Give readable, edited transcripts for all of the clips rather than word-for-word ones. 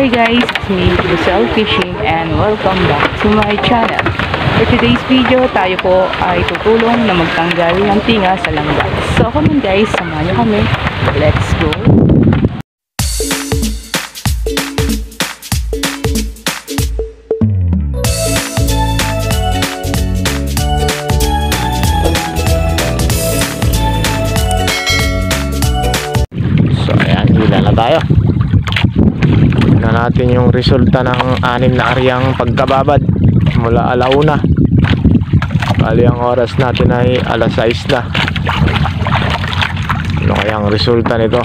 Hi guys, it's me, Lucelle Fishing, and welcome back to my channel. For today's video, tayo po ay tutulong na magtanggal ng tinga sa langga. So come on guys, samahan niyo kami. Let's go! So ayan, hila na tayo. Natin yung resulta ng 6 na aryang pagkababad mula alauna. Bali ang oras natin ay alas 6 na. Ano kaya ang resulta nito?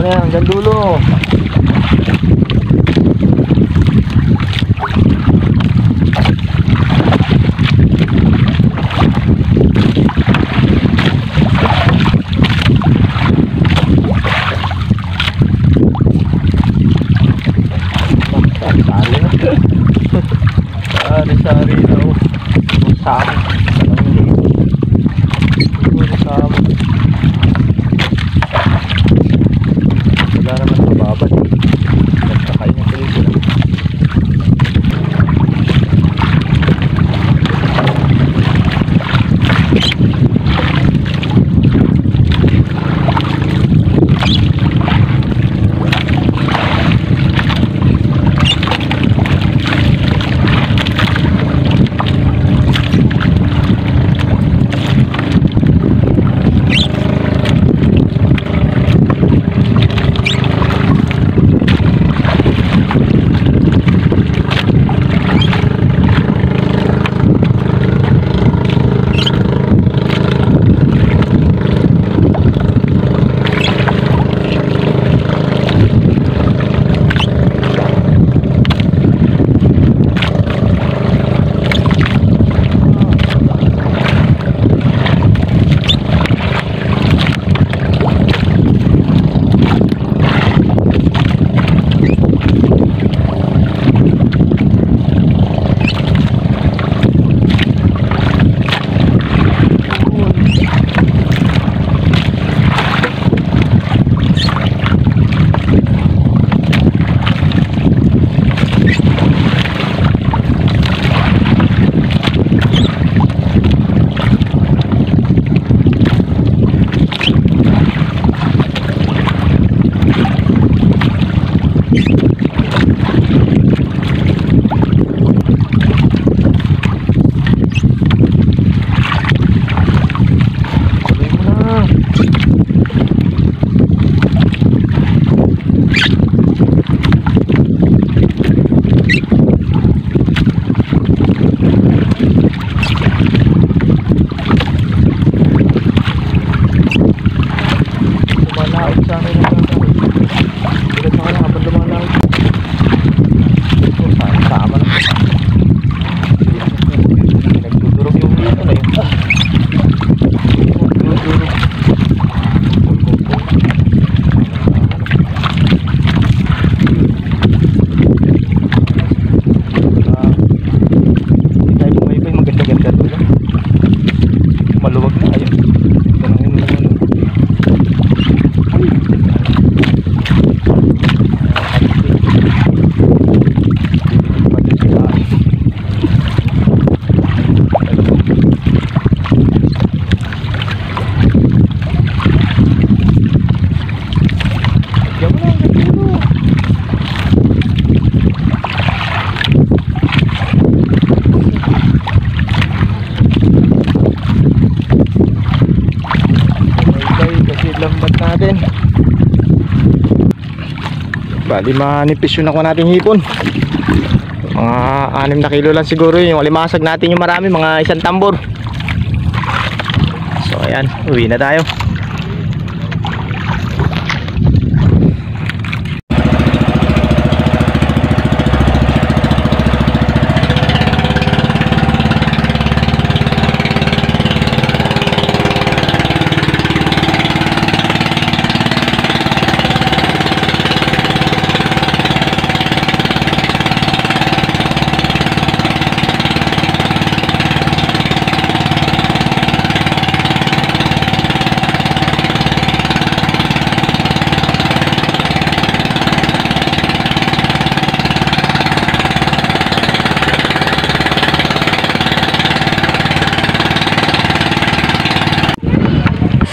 Hanggang dulo. Sari-sari daw. Sama. lambat natin. Bali manipis yung nakuha natin hipon. Mga 6 na kilo lang siguro yun. Yung alimasag natin yung marami, mga 1 tambor. So ayan, uwi na tayo.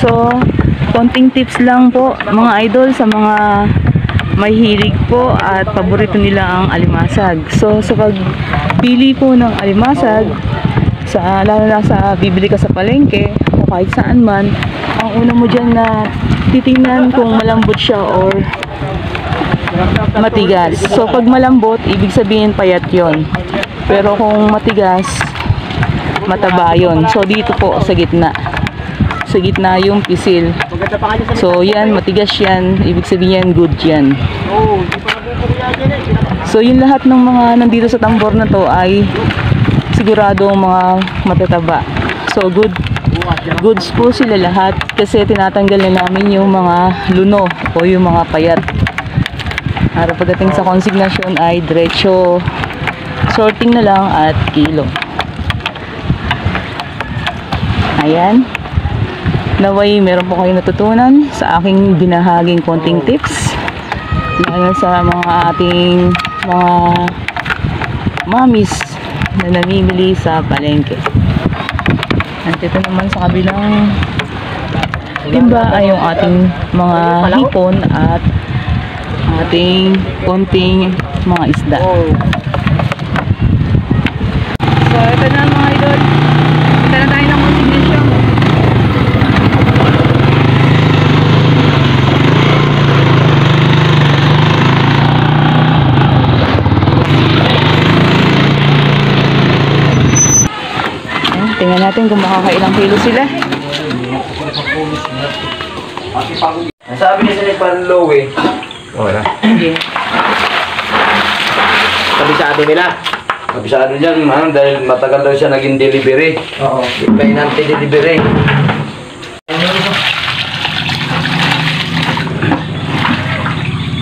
So, konting tips lang po mga idol sa mga may hilig po at paborito nila ang alimasag. So, sa pagpili po ng alimasag, lalo na sa bibili ka sa palengke o kahit saan man, ang una mo dyan na titingnan kung malambot siya or matigas. So, pag malambot, ibig sabihin payat yon. Pero kung matigas, mataba yun. So, dito po sa gitna. Sa gitna yung pisil. So yan, matigas yan, ibig sabihin good yan. So yung lahat ng mga nandito sa tambor na to ay siguradong mga matataba. So goods po sila lahat kasi tinatanggal na namin yung mga luno o yung mga payat. Para pagdating sa konsignasyon ay diretso sorting na lang at kilo. Ayan. Naway meron po kayong natutunan sa aking binahaging konting tips lalo sa mga ating mga mamis na namimili sa palengke. At ito naman sa kabilang timba ay yung ating mga hipon at ating konting mga isda. So ito na mga idol, ito na tayo ng konsignasyon. Tingnan natin kung makakailang kilo sila. Sabi niya sila panlow eh. Wala. Okay. Kabisado nila. Kabisado dyan, man, dahil matagal daw siya naging delivery. Oo. May nanti-delivery.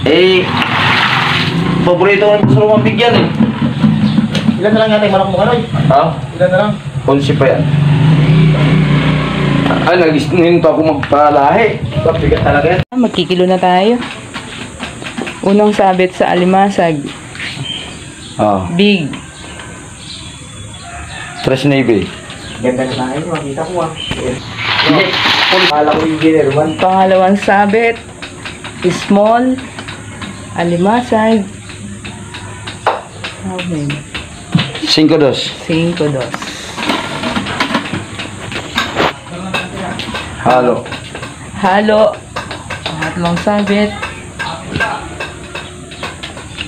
Eh, paborito ko ng gusto mong bigyan eh. Ilan na lang natin manok mo kanoy? Ha? Ilan na lang? 11 pa yan. Ay, nag-isnin pa ako magpalahi. Bigat talaga yan. Magkikilo na tayo. Unang sabit sa alimasag. Big. Tres Navy. Ganda na tayo. Makita ko ah. Hindi. Kala ko yung ginerman. Pangalawang sabit. Small. Alimasag. Okay. 5-2. 5-2. Halo. Halo. Pangatlong sabit.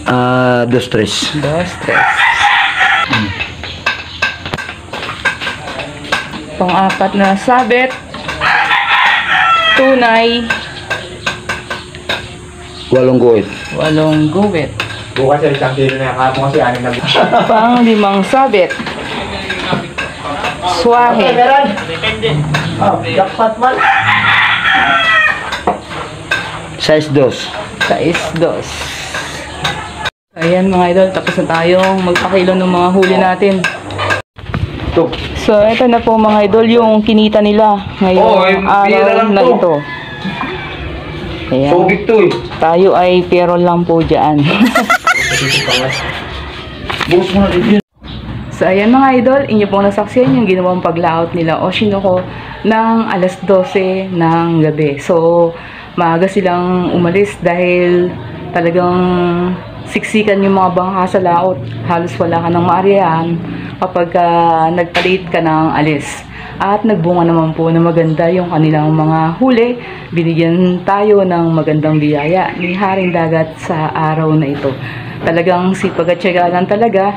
2-3. 2-3. Pang-apat na sabit. Tunay. 8 guhit. 8 guwit. Bukas yung 1 kilo na yung kapong kasi 6 na bigas. Pang-5 sabit. Swahe. Meron. Oh, jackpot man. 6-2. 6-2. Ayan mga idol, tapos na tayong magpakilo ng mga huli natin. Ito. So, ito na po mga idol yung kinita nila ngayong araw na ito. Ayan. Sobig to eh. Tayo ay pero lang po dyan. Bukas mo na din. So, ayan mga idol, inyo pong nasaksiyan yung ginawang paglaot nila Oshinoko ng alas 12 ng gabi. So, maaga silang umalis dahil talagang siksikan yung mga bangka sa laot. Halos wala ka ng maarihan kapag nagpalit ka ng alis. At nagbunga naman po na maganda yung kanilang mga huli. Binigyan tayo ng magandang biyaya ni Haring Dagat sa araw na ito. Talagang sipag at tiyaga lang talaga,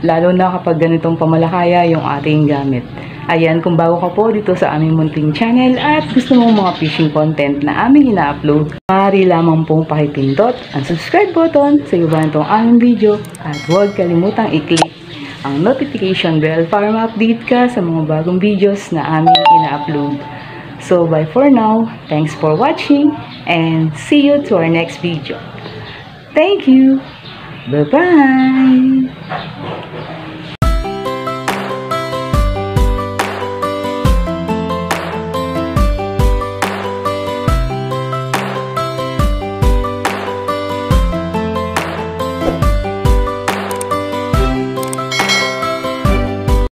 lalo na kapag ganitong pamalakaya yung ating gamit. Ayan, kung bago ka po dito sa aming munting channel at gusto mo mga fishing content na aming ina-upload, maaari lamang pong pakipindot ang subscribe button sa iba nitong aming video at huwag kalimutang i-click ang notification bell para ma-update ka sa mga bagong videos na aming ina-upload. So, bye for now. Thanks for watching and see you to our next video. Thank you. Bye-bye.